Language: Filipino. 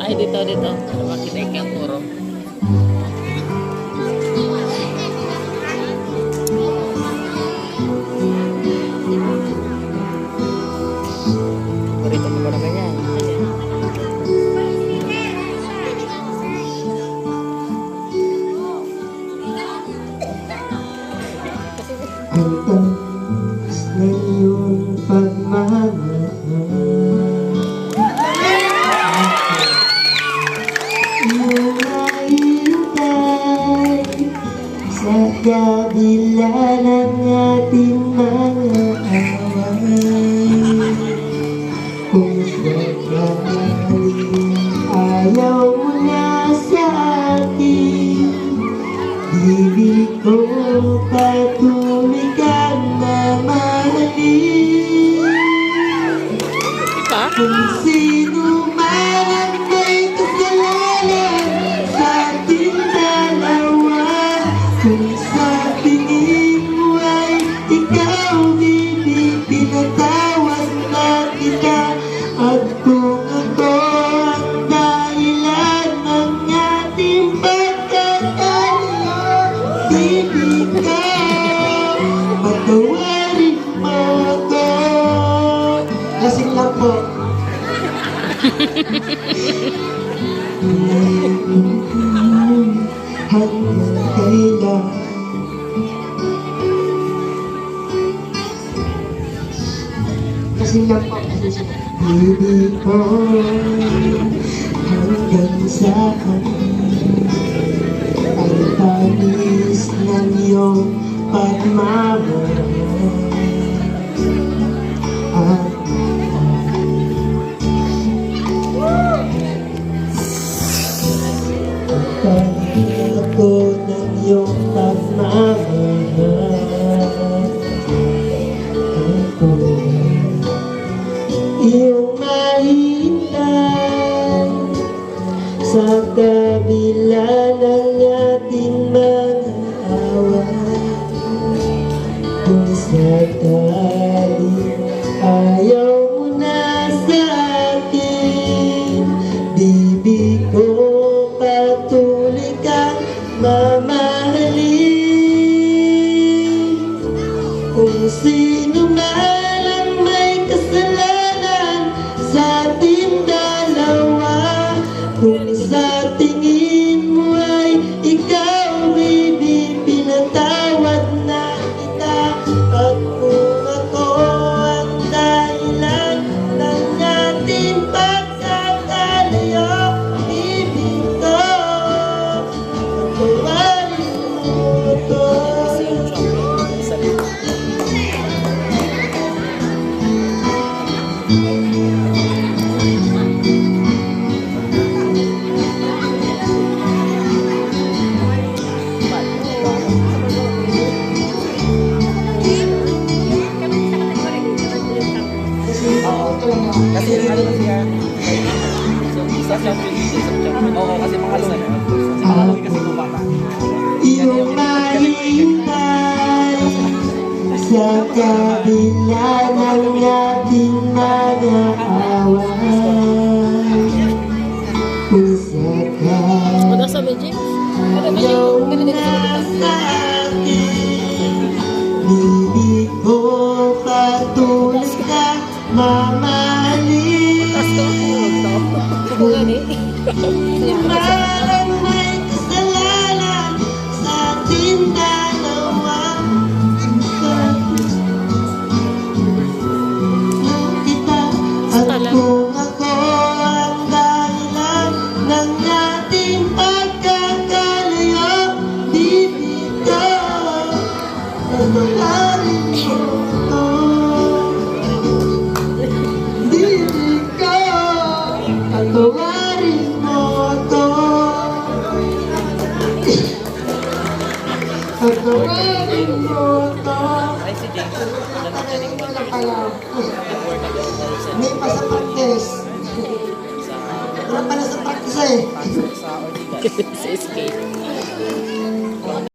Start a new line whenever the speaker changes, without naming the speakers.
Ay, dito. Para makita yung puro. Burrito pa ba na ganyan?
Ang taas na iyong pagmamahal, iyong mahintay sa kabila ng ating mga away. Kung sakaling ayaw mo na sa akin, ibig ko patuloy kang mamahalin. Kung sino man ang may kasalanan sa ating dalawa, kung sa tingin mo ay ikaw ibig, pinatawad na kita. At kung ako ang dahilan ng ating pagkakalayo, ibig ko, patawarin mo ako. Lasing lang po. Hanggang kailan lasing lang po. Ibig ko hanggang saan ang tamis ng iyong pagmamahal. At ako ng iyong pagmamahal. Ako iyong mahintay sa kabila ng ating mga away. Kung sakaling ayaw mo na sa akin, bibig ko patuloy kang mamahalin. Kung sino man ang may kasalanan sa ating dalawa, kung sa tingin mo ay ikaw baby, pinatawad na kita. At kung ako ang dahilan ng ating pagkakalayo, ibig ko, patawarin mo ito.
Kasi ano na siya? Isa siya, oo, kasi mga luna. Mga kasi kumaka.
Iyong mahintay sa kabila ng ating mga away. Kung
Ano
sakaling
sabi, James?
ayaw mo na sa akin, bibig ko patuloy ka mamahalin. Parang may kasalanan sa ating dalawa. Kita at kung ako ang dahilan ng ating pagkakalayo, bibig ko, patawarin mo ito. Bibig ko, patawarin mo ito. Patawarin mo ito.
Ay, si James.
Patawarin mo na pala. May pa sa practice. Wala pala sa practice eh.
Sa SK.